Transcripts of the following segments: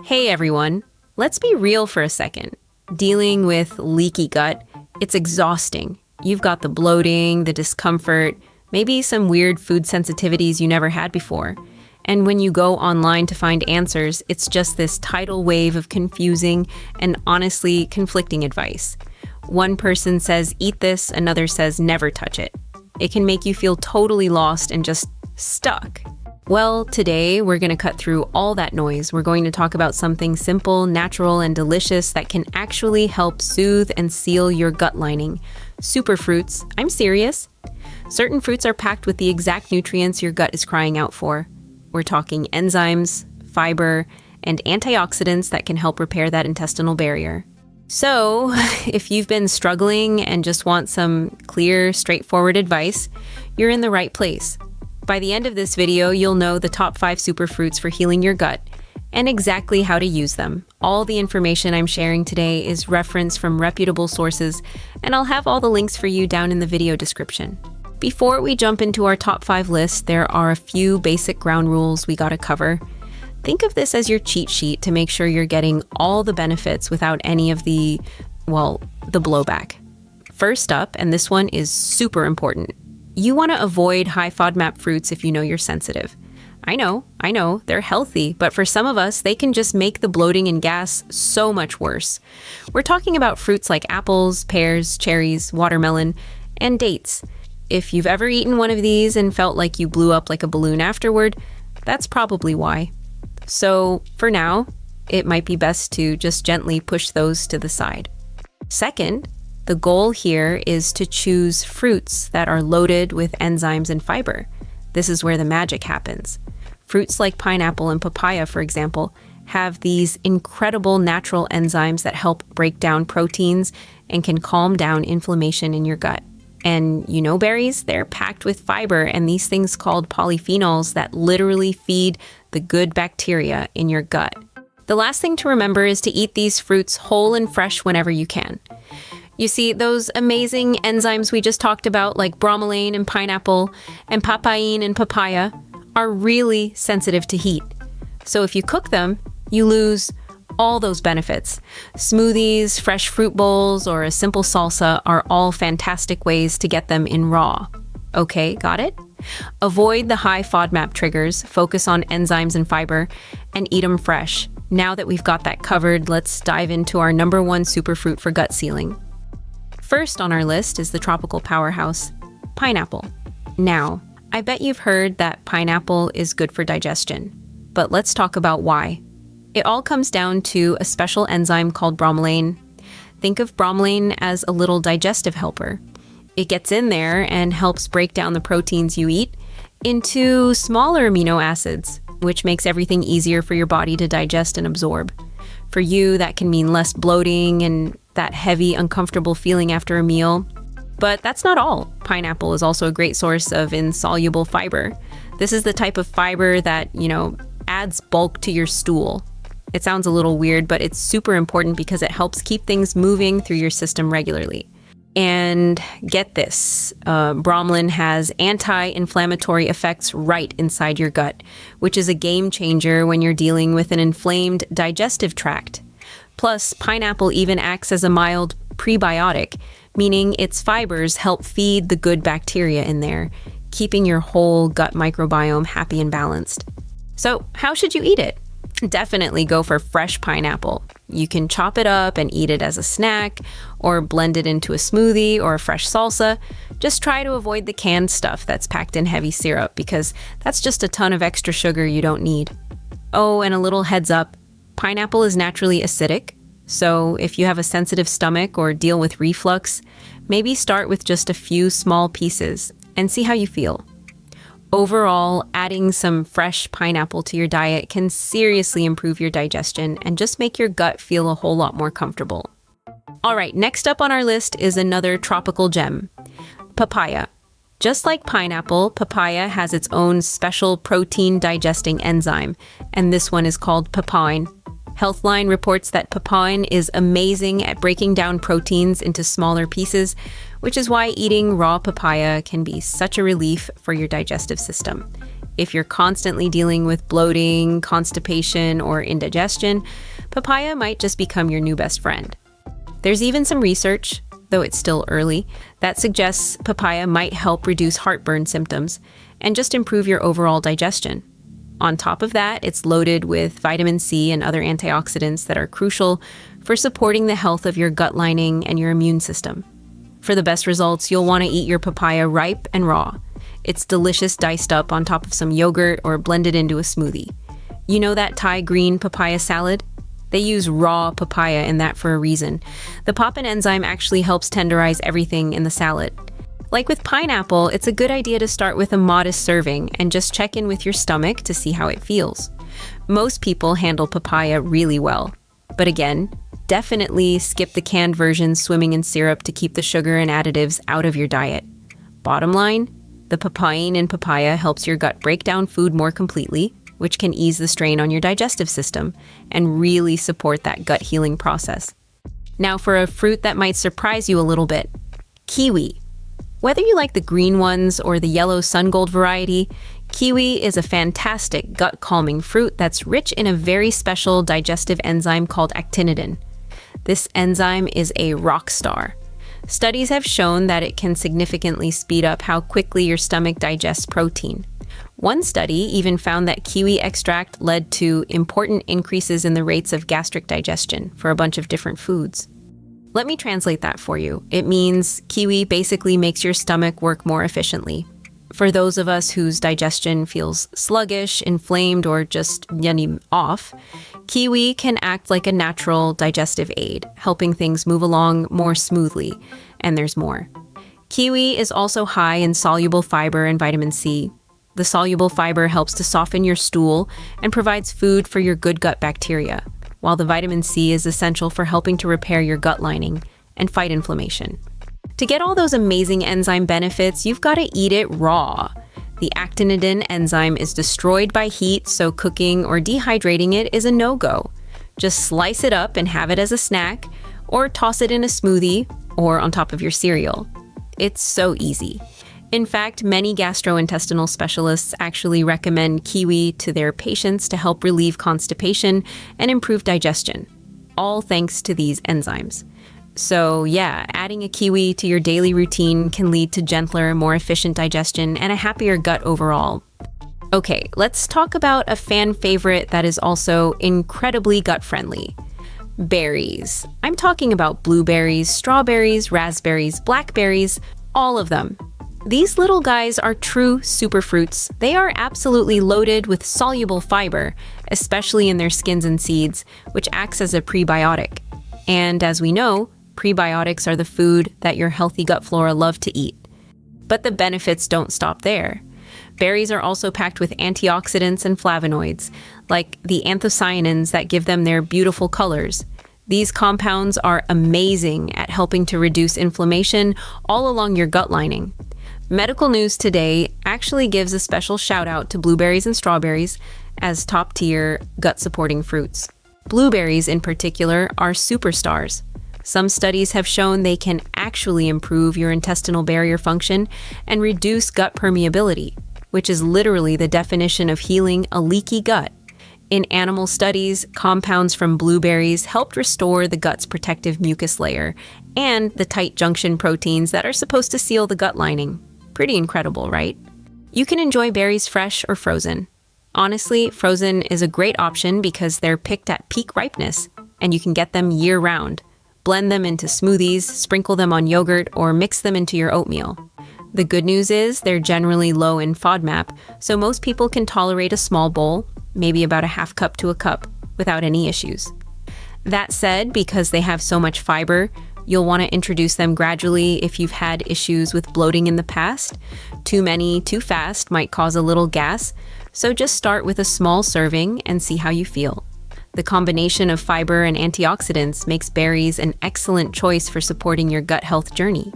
Hey everyone, let's be real for a second. Dealing with leaky gut, it's exhausting. You've got the bloating, the discomfort, maybe some weird food sensitivities you never had before. And when you go online to find answers, it's just this tidal wave of confusing and honestly conflicting advice. One person says eat this, another says never touch it. It can make you feel totally lost and just stuck. Well, today we're going to cut through all that noise. We're going to talk about something simple, natural, and delicious that can actually help soothe and seal your gut lining. Superfruits. I'm serious. Certain fruits are packed with the exact nutrients your gut is crying out for. We're talking enzymes, fiber, and antioxidants that can help repair that intestinal barrier. So, if you've been struggling and just want some clear, straightforward advice, you're in the right place. By the end of this video, you'll know the top 5 superfruits for healing your gut and exactly how to use them. All the information I'm sharing today is referenced from reputable sources, and I'll have all the links for you down in the video description. Before we jump into our top 5 list, there are a few basic ground rules we gotta cover. Think of this as your cheat sheet to make sure you're getting all the benefits without any of the blowback. First up, and this one is super important, you want to avoid high FODMAP fruits if you know you're sensitive. I know, they're healthy, but for some of us, they can just make the bloating and gas so much worse. We're talking about fruits like apples, pears, cherries, watermelon, and dates. If you've ever eaten one of these and felt like you blew up like a balloon afterward, that's probably why. So for now, it might be best to just gently push those to the side. Second, the goal here is to choose fruits that are loaded with enzymes and fiber. This is where the magic happens. Fruits like pineapple and papaya, for example, have these incredible natural enzymes that help break down proteins and can calm down inflammation in your gut. And you know berries? They're packed with fiber and these things called polyphenols that literally feed the good bacteria in your gut. The last thing to remember is to eat these fruits whole and fresh whenever you can. You see, those amazing enzymes we just talked about, like bromelain in pineapple and papain in papaya, are really sensitive to heat. So if you cook them, you lose all those benefits. Smoothies, fresh fruit bowls, or a simple salsa are all fantastic ways to get them in raw. Okay, got it? Avoid the high FODMAP triggers, focus on enzymes and fiber, and eat them fresh. Now that we've got that covered, let's dive into our number 1 superfruit for gut sealing. First on our list is the tropical powerhouse, pineapple. Now, I bet you've heard that pineapple is good for digestion, but let's talk about why. It all comes down to a special enzyme called bromelain. Think of bromelain as a little digestive helper. It gets in there and helps break down the proteins you eat into smaller amino acids, which makes everything easier for your body to digest and absorb. For you, that can mean less bloating and that heavy, uncomfortable feeling after a meal. But that's not all. Pineapple is also a great source of insoluble fiber. This is the type of fiber that, adds bulk to your stool. It sounds a little weird, but it's super important because it helps keep things moving through your system regularly. And get this, bromelain has anti-inflammatory effects right inside your gut, which is a game changer when you're dealing with an inflamed digestive tract. Plus, pineapple even acts as a mild prebiotic, meaning its fibers help feed the good bacteria in there, keeping your whole gut microbiome happy and balanced. So, how should you eat it? Definitely go for fresh pineapple. You can chop it up and eat it as a snack, or blend it into a smoothie or a fresh salsa. Just try to avoid the canned stuff that's packed in heavy syrup, because that's just a ton of extra sugar you don't need. Oh, and a little heads up, pineapple is naturally acidic, so if you have a sensitive stomach or deal with reflux, maybe start with just a few small pieces and see how you feel. Overall, adding some fresh pineapple to your diet can seriously improve your digestion and just make your gut feel a whole lot more comfortable. All right, next up on our list is another tropical gem, papaya. Just like pineapple, papaya has its own special protein digesting enzyme, and this one is called papain. Healthline reports that papain is amazing at breaking down proteins into smaller pieces, which is why eating raw papaya can be such a relief for your digestive system. If you're constantly dealing with bloating, constipation, or indigestion, papaya might just become your new best friend. There's even some research, though it's still early, that suggests papaya might help reduce heartburn symptoms and just improve your overall digestion. On top of that, it's loaded with vitamin C and other antioxidants that are crucial for supporting the health of your gut lining and your immune system. For the best results, you'll want to eat your papaya ripe and raw. It's delicious diced up on top of some yogurt or blended into a smoothie. You know that Thai green papaya salad? They use raw papaya in that for a reason. The papain enzyme actually helps tenderize everything in the salad. Like with pineapple, it's a good idea to start with a modest serving and just check in with your stomach to see how it feels. Most people handle papaya really well. But again, definitely skip the canned version swimming in syrup to keep the sugar and additives out of your diet. Bottom line, the papain in papaya helps your gut break down food more completely, which can ease the strain on your digestive system and really support that gut healing process. Now for a fruit that might surprise you a little bit, kiwi. Whether you like the green ones or the yellow sun gold variety, kiwi is a fantastic gut-calming fruit that's rich in a very special digestive enzyme called actinidin. This enzyme is a rock star. Studies have shown that it can significantly speed up how quickly your stomach digests protein. One study even found that kiwi extract led to important increases in the rates of gastric digestion for a bunch of different foods. Let me translate that for you. It means kiwi basically makes your stomach work more efficiently. For those of us whose digestion feels sluggish, inflamed, or just off, kiwi can act like a natural digestive aid, helping things move along more smoothly. And there's more. Kiwi is also high in soluble fiber and vitamin C. The soluble fiber helps to soften your stool and provides food for your good gut bacteria, while the vitamin C is essential for helping to repair your gut lining and fight inflammation. To get all those amazing enzyme benefits, you've got to eat it raw. The actinidin enzyme is destroyed by heat, so cooking or dehydrating it is a no-go. Just slice it up and have it as a snack, or toss it in a smoothie or on top of your cereal. It's so easy. In fact, many gastrointestinal specialists actually recommend kiwi to their patients to help relieve constipation and improve digestion, all thanks to these enzymes. So yeah, adding a kiwi to your daily routine can lead to gentler, more efficient digestion and a happier gut overall. Okay, let's talk about a fan favorite that is also incredibly gut-friendly. Berries. I'm talking about blueberries, strawberries, raspberries, blackberries, all of them. These little guys are true superfruits. They are absolutely loaded with soluble fiber, especially in their skins and seeds, which acts as a prebiotic. And as we know, prebiotics are the food that your healthy gut flora love to eat. But the benefits don't stop there. Berries are also packed with antioxidants and flavonoids, like the anthocyanins that give them their beautiful colors. These compounds are amazing at helping to reduce inflammation all along your gut lining. Medical News Today actually gives a special shout out to blueberries and strawberries as top-tier gut-supporting fruits. Blueberries in particular are superstars. Some studies have shown they can actually improve your intestinal barrier function and reduce gut permeability, which is literally the definition of healing a leaky gut. In animal studies, compounds from blueberries helped restore the gut's protective mucus layer and the tight junction proteins that are supposed to seal the gut lining. Pretty incredible, right? You can enjoy berries fresh or frozen. Honestly, frozen is a great option because they're picked at peak ripeness, and you can get them year-round. Blend them into smoothies, sprinkle them on yogurt, or mix them into your oatmeal. The good news is they're generally low in FODMAP, so most people can tolerate a small bowl, maybe about a half cup to a cup, without any issues. That said, because they have so much fiber, you'll want to introduce them gradually if you've had issues with bloating in the past. Too many, too fast might cause a little gas, so just start with a small serving and see how you feel. The combination of fiber and antioxidants makes berries an excellent choice for supporting your gut health journey.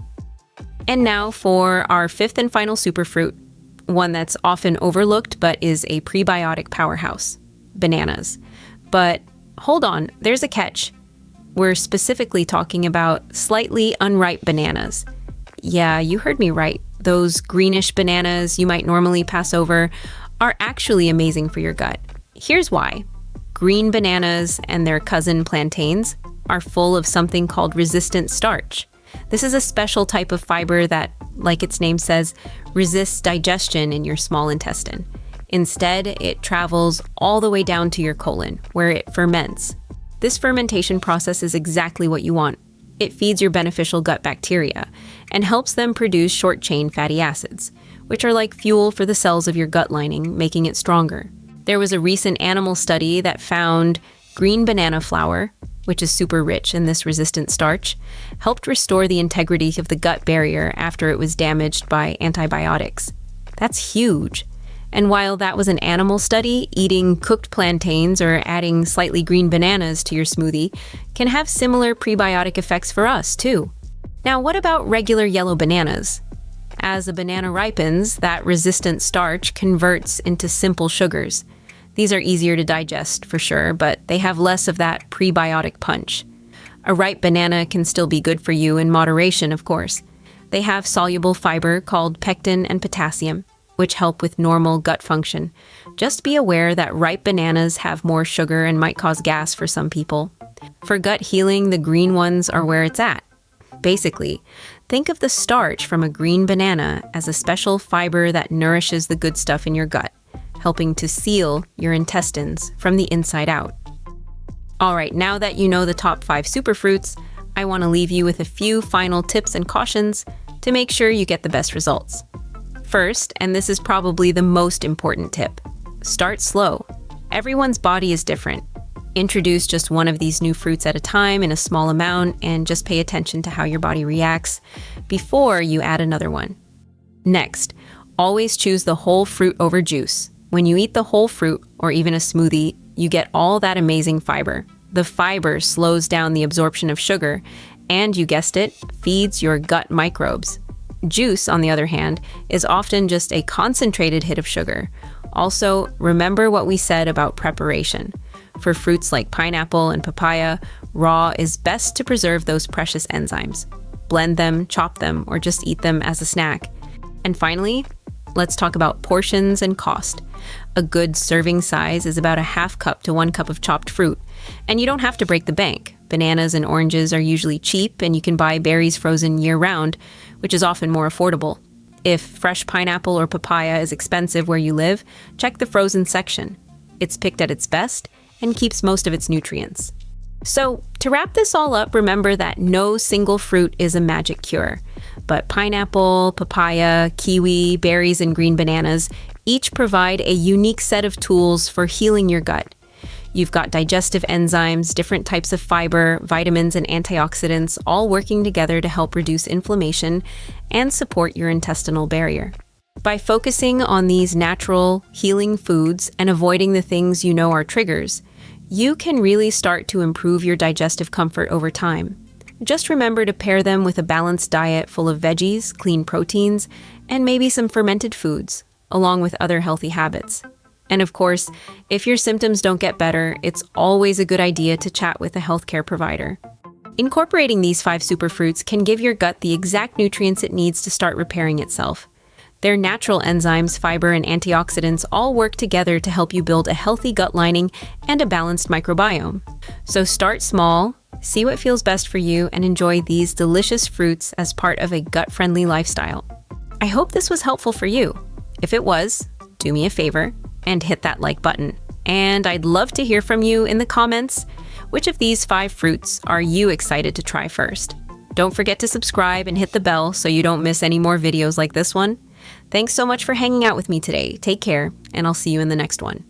And now for our fifth and final superfruit, one that's often overlooked but is a prebiotic powerhouse: bananas. But hold on, there's a catch. We're specifically talking about slightly unripe bananas. Yeah, you heard me right. Those greenish bananas you might normally pass over are actually amazing for your gut. Here's why. Green bananas and their cousin plantains are full of something called resistant starch. This is a special type of fiber that, like its name says, resists digestion in your small intestine. Instead, it travels all the way down to your colon, where it ferments. This fermentation process is exactly what you want. It feeds your beneficial gut bacteria and helps them produce short-chain fatty acids, which are like fuel for the cells of your gut lining, making it stronger. There was a recent animal study that found green banana flour, which is super rich in this resistant starch, helped restore the integrity of the gut barrier after it was damaged by antibiotics. That's huge. And while that was an animal study, eating cooked plantains or adding slightly green bananas to your smoothie can have similar prebiotic effects for us, too. Now, what about regular yellow bananas? As a banana ripens, that resistant starch converts into simple sugars. These are easier to digest, for sure, but they have less of that prebiotic punch. A ripe banana can still be good for you in moderation, of course. They have soluble fiber called pectin and potassium, which help with normal gut function. Just be aware that ripe bananas have more sugar and might cause gas for some people. For gut healing, the green ones are where it's at. Basically, think of the starch from a green banana as a special fiber that nourishes the good stuff in your gut, helping to seal your intestines from the inside out. All right, now that you know the top 5 superfruits, I want to leave you with a few final tips and cautions to make sure you get the best results. First, and this is probably the most important tip, start slow. Everyone's body is different. Introduce just one of these new fruits at a time in a small amount and just pay attention to how your body reacts before you add another one. Next, always choose the whole fruit over juice. When you eat the whole fruit or even a smoothie, you get all that amazing fiber. The fiber slows down the absorption of sugar and, you guessed it, feeds your gut microbes. Juice, on the other hand, is often just a concentrated hit of sugar. Also, remember what we said about preparation. For fruits like pineapple and papaya, raw is best to preserve those precious enzymes. Blend them, chop them, or just eat them as a snack. And finally, let's talk about portions and cost. A good serving size is about a half cup to 1 cup of chopped fruit. And you don't have to break the bank. Bananas and oranges are usually cheap, and you can buy berries frozen year-round, which is often more affordable. If fresh pineapple or papaya is expensive where you live, check the frozen section. It's picked at its best and keeps most of its nutrients. So, to wrap this all up, remember that no single fruit is a magic cure. But pineapple, papaya, kiwi, berries, and green bananas each provide a unique set of tools for healing your gut. You've got digestive enzymes, different types of fiber, vitamins, and antioxidants all working together to help reduce inflammation and support your intestinal barrier. By focusing on these natural, healing foods and avoiding the things you know are triggers, you can really start to improve your digestive comfort over time. Just remember to pair them with a balanced diet full of veggies, clean proteins, and maybe some fermented foods, along with other healthy habits. And of course, if your symptoms don't get better, it's always a good idea to chat with a healthcare provider. Incorporating these 5 superfruits can give your gut the exact nutrients it needs to start repairing itself. Their natural enzymes, fiber, and antioxidants all work together to help you build a healthy gut lining and a balanced microbiome. So start small, see what feels best for you, and enjoy these delicious fruits as part of a gut-friendly lifestyle. I hope this was helpful for you. If it was, do me a favor and hit that like button. And I'd love to hear from you in the comments. Which of these 5 fruits are you excited to try first? Don't forget to subscribe and hit the bell so you don't miss any more videos like this one. Thanks so much for hanging out with me today. Take care, and I'll see you in the next one.